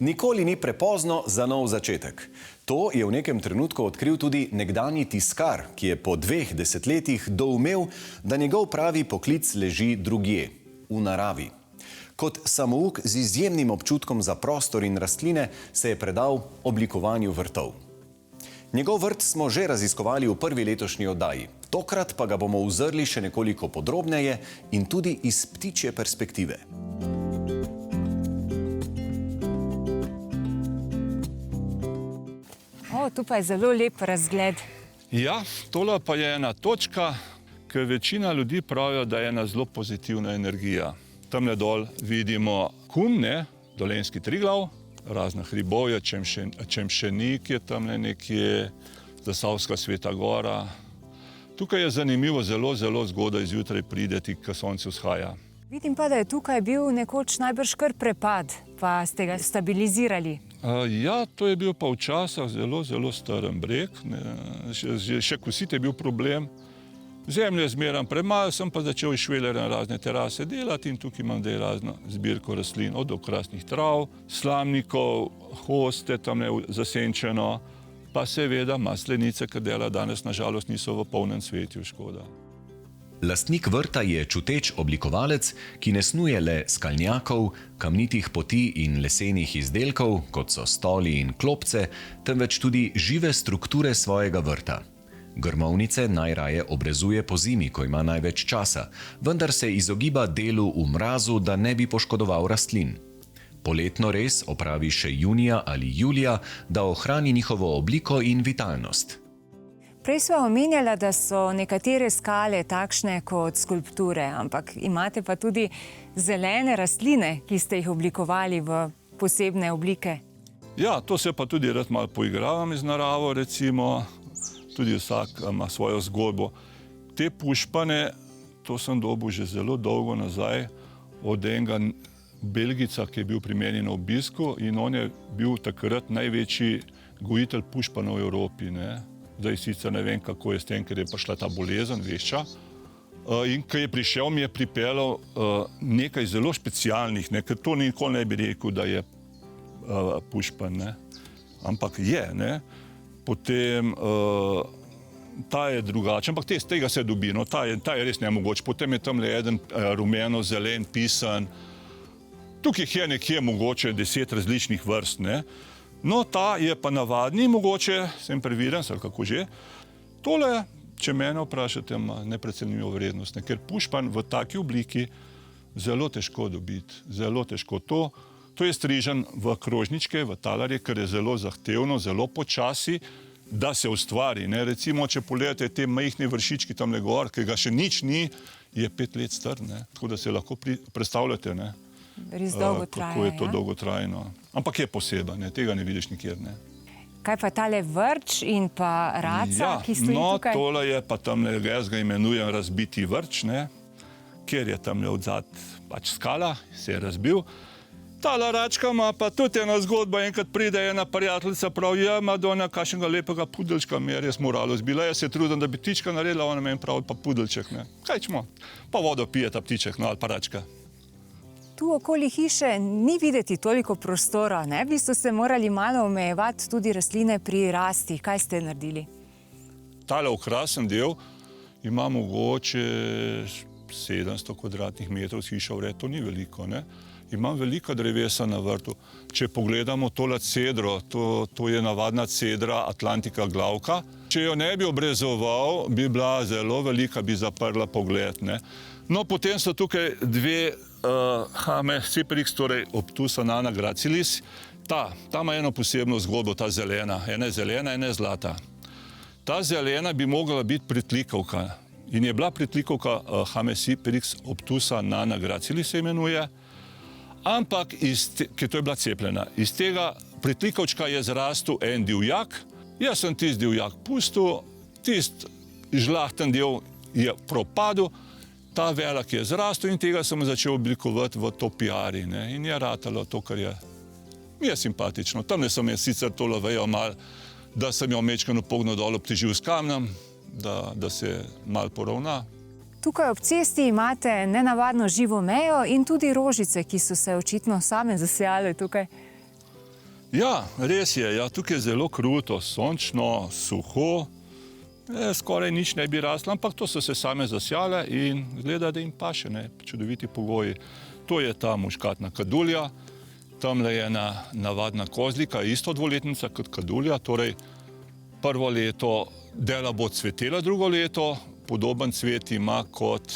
Nikoli ni prepozno za nov začetek. To je v nekem trenutku odkril tudi nekdanji tiskar, ki je po 2 desetletjih doumel, da njegov pravi poklic leži drugje, v naravi. Kot samouk z izjemnim občutkom za prostor in rastline se je predal oblikovanju vrtov. Njegov vrt smo že raziskovali v prvi letošnji oddaji. Tokrat pa ga bomo uzrli še nekoliko podrobneje in tudi iz ptičje perspektive. Tu pa je zelo lep razgled. Ja, tole pa je ena točka, ker večina ljudi pravijo, da je ena zelo pozitivna energija. Tamle dol vidimo Kum, Dolenjski Triglav, razna hribovja, Čemšenik je tamle nekje, Zasavska Sveta Gora. Tukaj je zanimivo, zelo zgodaj zjutraj prideti, ko sonce vzhaja. Vidim pa, da je tukaj bil nekoč najbrž kar prepad, pa ste ga stabilizirali. Ja, to je bil pa včasih zelo strm breg. Še kosit je bil problem. Zemlje zmeram premalo, sem pa začel iz švelera na razne terase delati in tukaj imam razno zbirko rastlin, od okrasnih trav, slamnikov, hoste, tam je zasenčeno, pa seveda maslenice, ki dela danes nažalost niso v polnem cvetju, škoda. Lastnik vrta je čuteč oblikovalec, ki ne snuje le skalnjakov, kamnitih poti in lesenih izdelkov, kot so stoli in klopce, temveč tudi žive strukture svojega vrta. Grmovnice najraje obrezuje po zimi, ko ima največ časa, vendar se izogiba delu v mrazu, da ne bi poškodoval rastlin. Poletno rez opravi še junija ali julija, da ohrani njihovo obliko in vitalnost. Prej sva omenjala, da so nekatere skale takšne kot skulpture, ampak imate pa tudi zelene rastline, ki ste jih oblikovali v posebne oblike. Ja, to se pa tudi rad malo poigravam z naravo, recimo. Tudi vsak ima svojo zgodbo. Te pušpane, to sem dobil že zelo dolgo nazaj od enega Belgica, ki je bil pri meni na obisku in on je bil takrat največji gojitelj pušpanov v Evropi. Zdaj sicer ne vem, kako je s tem, ker je prišla ta bolezen, vešča. In ko je prišel, mi je pripeljal nekaj zelo specialnih, ker to nikoli ne bi rekel, da je pušpan, ampak je, Potem ta je drugačen, ampak tega se dobi, ta je res nemogoč. Potem je tamle eden rumeno, zelen, pisan. Tukaj je nekje mogoče 10 različnih vrst, No, ta je pa navadni, mogoče, sem previden, ali kako že. Tole, če mene vprašate, ima neprecenljivo vrednost, ker pušpan v taki obliki zelo težko dobiti, zelo težko. To je strižen v krožničke, v talarje, ker je zelo zahtevno, zelo počasi, da se ustvari. Recimo, če pogledate te majhne vršički tamle gor, ki ga še nič ni, je 5 let star, tako da se lahko predstavljate, Res dolgo traja, kako je to dolgotrajno. Ampak je poseben, tega ne vidiš nikjer, Kaj pa tale vrč in pa raca, ki stoji tukaj? Tole je pa tamle, jaz ga imenujem razbiti vrč, kjer je tamle odzad skala, se je razbil. Tala račka ima pa tudi ena zgodba, enkrat pride ena prijateljica, pravi, Madonna, kakšnega lepega pudeljčka mi je res moralo zbila. Jaz se trudim, da bi ptička naredila, ona meni pravi pa pudeljček, Kaj čemo? Pa vodo pije ta ptiček, ali pa račka. Tu okoli hiše ni videti toliko prostora, V bistvu ste morali malo omejevati tudi rastline pri rasti. Kaj ste naredili? Tale okrasen del ima mogoče 700 kvadratnih metrov hiša vred, to ni veliko, Imam velika drevesa na vrtu. Če pogledamo tole cedro, to je navadna cedra Atlantika glavka. Če jo ne bi obrezoval, bi bila zelo velika, bi zaprla pogled, No, potem so tukaj dve Hamesiprix, torej Obtusa nana gracilis. Ta ima eno posebno zgodbo, ta zelena. Ena je zelena, ena je zlata. Ta zelena bi mogla biti pritlikavka. In je bila pritlikavka Hamesiprix Obtusa nana gracilis se imenuje. Ampak, ker to je bila cepljena, iz tega pritlikavčka je zrastel en divjak. Jaz sem tisti divjak pustil, tisti žlahten del je propadel, ta velik je zrastel in tega sem začel oblikovati v topiari. In je ratalo to, kar je. Mi je simpatično. Tamle sem je sicer tole vejo malo, da sem jo mečkano pognil dol, obtežil s kamnem, da se malo poravna. Tukaj ob cesti imate nenavadno živo mejo in tudi rožice, ki so se očitno same zasejale tukaj. Ja, res je. Ja, tukaj je zelo kruto, sončno, suho. Skoraj nič ne bi raslo, ampak to so se same zasjale in gleda, da jim paše, ne, čudoviti pogoji. To je ta muškatna kadulja, tamle je ena navadna kozlika, isto dvoletnica kot kadulja, torej prvo leto dela bo cvetela, drugo leto podoben cvet ima kot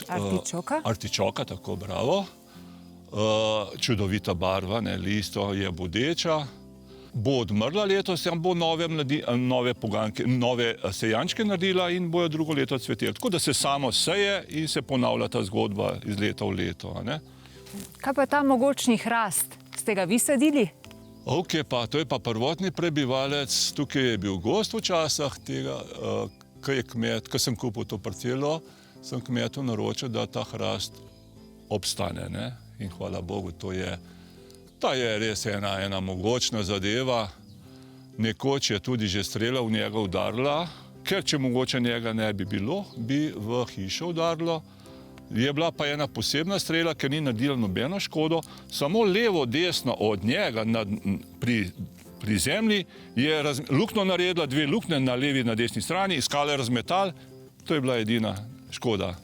Artičoka? Artičoka, tako, bravo. Čudovita barva, ne, listo je bodeča. Bo odmrla letos, bo nove poganke, nove sejančke naredila in bojo drugo leto cveteli. Tako da se samo seje in se ponavlja ta zgodba iz leta v leto. Ne? Kaj pa ta mogočni hrast? Ste ga vi sadili? Ok, pa to je pa prvotni prebivalec. Tukaj je bil gost včasih tega, ko sem kupil to parcelo, sem kmetu naročil, da ta hrast obstane. Ne? In hvala Bogu, ta je res ena mogočna zadeva. Nekoč je tudi že strela v njega udarila, ker če mogoče njega ne bi bilo, bi v hišo udarilo. Je bila pa ena posebna strela, ker ni naredila nobeno škodo, samo levo, desno od njega pri zemlji je luknjo naredila, 2 luknje na levi in na desni strani, iskale razmetal, to je bila edina škoda.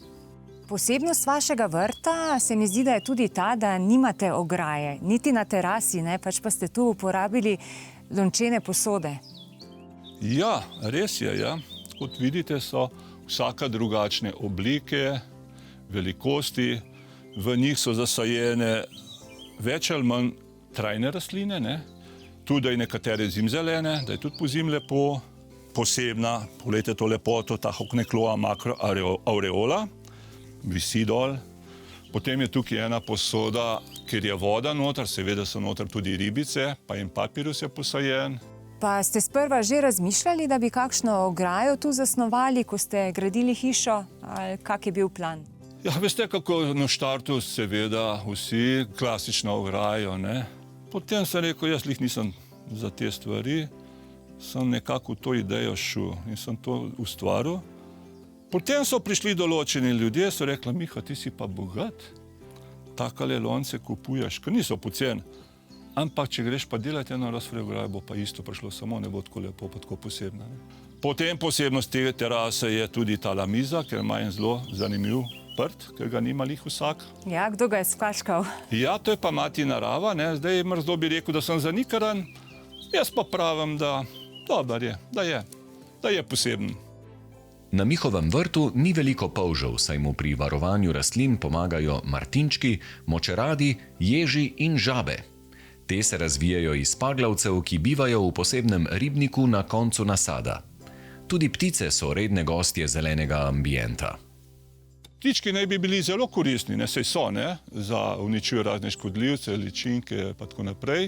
Posebnost vašega vrta se mi zdi, da je tudi ta, da nimate ograje, niti na terasi, ne, pač pa ste tu uporabili lončene posode. Ja, res je, ja. Kot vidite, so vsaka drugačne oblike, velikosti, v njih so zasajene več ali manj trajne rastline, ne. Tudi nekatere zimzelene, da je tudi pozimi lepo, posebna, poglejte to lepoto, ta Hoknekloa macro aureola, visi dol. Potem je tukaj ena posoda, kjer je voda noter, seveda so noter tudi ribice, pa in papirus je posajen. Pa ste sprva že razmišljali, da bi kakšno ograjo tu zasnovali, ko ste gradili hišo, ali kak je bil plan? Ja, veste, kako na štartu seveda vsi klasično ograjo, ne. Potem sem rekel, jaz lih nisem za te stvari, sem nekako v to idejo šel in sem to ustvaril. Potem so prišli določeni ljudje, so rekli, Miha, ti si pa bogat, takale lonce kupuješ, ker niso poceni. Ampak, če greš pa delati eno razfre ograjo, bo pa isto prišlo, samo ne bo tako lepo, pa tako posebno. Potem posebnost te terase je tudi ta lamiza, ker ima en zelo zanimiv prt, ker ga nima lih vsak. Ja, kdo ga je skvačkal? Ja, to je pa mati narava, ne. Zdaj mrzdo bi rekel, da sem zanikaran, jaz pa pravim, da dober je, da je poseben. Na Mihovem vrtu ni veliko polžev, saj mu pri varovanju rastlin pomagajo martinčki, močeradi, ježi in žabe. Te se razvijajo iz paglavcev, ki bivajo v posebnem ribniku na koncu nasada. Tudi ptice so redne gostje zelenega ambienta. Ptički naj bi bili zelo koristni, ne, saj so, ne, za uničujo razne škodljivce, ličinke pa tako naprej.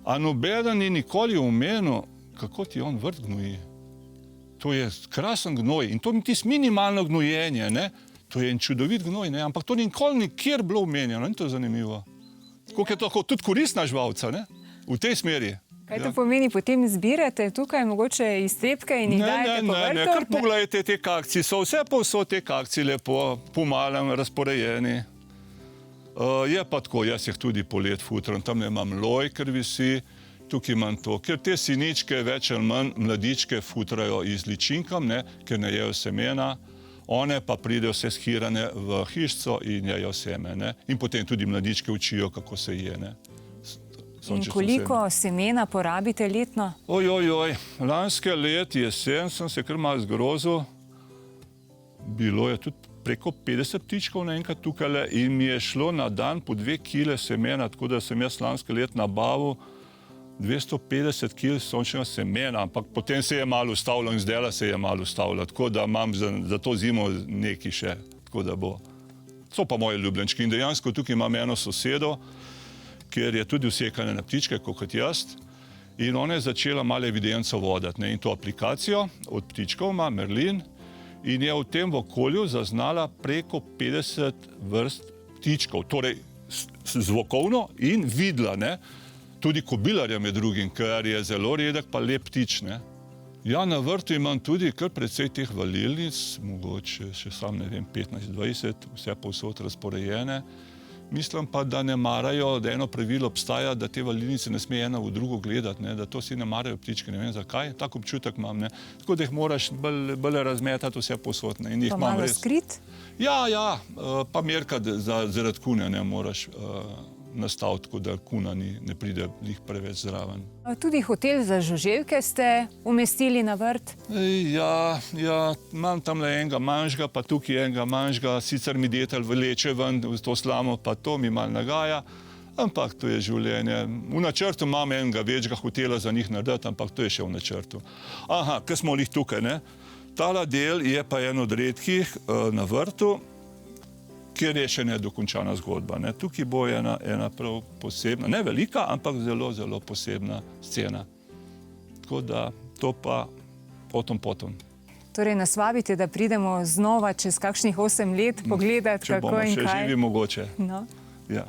A nobeden ni nikoli omenil, kako ti on vrt gnoji. To je krasen gnoj in to je minimalno gnojenje, ne. To je en čudovit gnoj, ne, ampak to ni nikoli nikjer bilo omenjeno, in to je zanimivo. Tako je to tudi koristna živalca, ne, v tej smeri. Kaj to pomeni, potem zbirate tukaj mogoče iztrebke in jih dajete po vrtu? Ne, kar pogledajte te kakci, so vse povsod te kakci lepo, pomalem razporejeni. Je pa tako, jaz jih tudi polet futram, tam imam loj, ker visi, tukaj imam to, ker te siničke več ali manj mladičke futrajo iz ličinkam, ne, ker ne jejo semena, one pa pridejo vse shirane v hišco in jejo seme, ne, in potem tudi mladičke učijo, kako se je, ne. In koliko semena porabite letno? Ojojoj, lanske let jesen sem se kar malo zgrozil, bilo je tudi preko 50 ptičkov naenkrat tukajle in mi je šlo na dan po 2 kile semena, tako da sem jaz lanske let nabavil 250 kil sončnega semena, ampak potem se je malo ustavilo in zdela se je malo ustavilo, tako da imam za to zimo nekaj še, tako da bo. So pa moji ljubljenčki in dejansko tukaj imam eno sosedo, kjer je tudi usekane na ptičke, kot jaz, in ona je začela malo evidenco voditi, ne, in to aplikacijo od ptičkov ima Merlin in je v tem okolju zaznala preko 50 vrst ptičkov, torej zvokovno in videla, ne. Tudi kobilarja med drugim, ker je zelo redek pa lep ptič, ne. Ja, na vrtu imam tudi kar precej teh valilnic, mogoče še sam, ne vem, 15-20, vse povsod razporejene. Mislim pa, da ne marajo, da eno pravilo obstaja, da te valilnice ne sme ena v drugo gledati, ne, da to si ne marajo ptičke, ne vem zakaj, tak občutek imam. Ne. Tako da jih moraš bolj razmetati vse povsod. Ne, in jih Pa imam malo res. skrit? Ja, pa merkati zaradi kune ne moraš nastaviti, tako da kuna ne pride lih preveč zraven. Tudi hotel za žuželke ste umestili na vrt. Ja, imam tam le enega manjšega, pa tukaj enega manjšega, sicer mi detelj vleče ven v to slamo, pa to mi malo nagaja, ampak to je življenje. V načrtu imam enega večjega hotela za njih narediti, ampak to je še v načrtu. Aha, ko smo lih tukaj, ne? Tala del je pa en od redkih na vrtu, kjer je še nedokončana zgodba. Ne? Tukaj bo ena prav posebna, ne velika, ampak zelo, zelo posebna scena. Tako da to pa potom. Torej nas vabite, da pridemo znova čez kakšnih 8 let pogledati, kako in kaj. Če bomo še živi mogoče. No. Ja.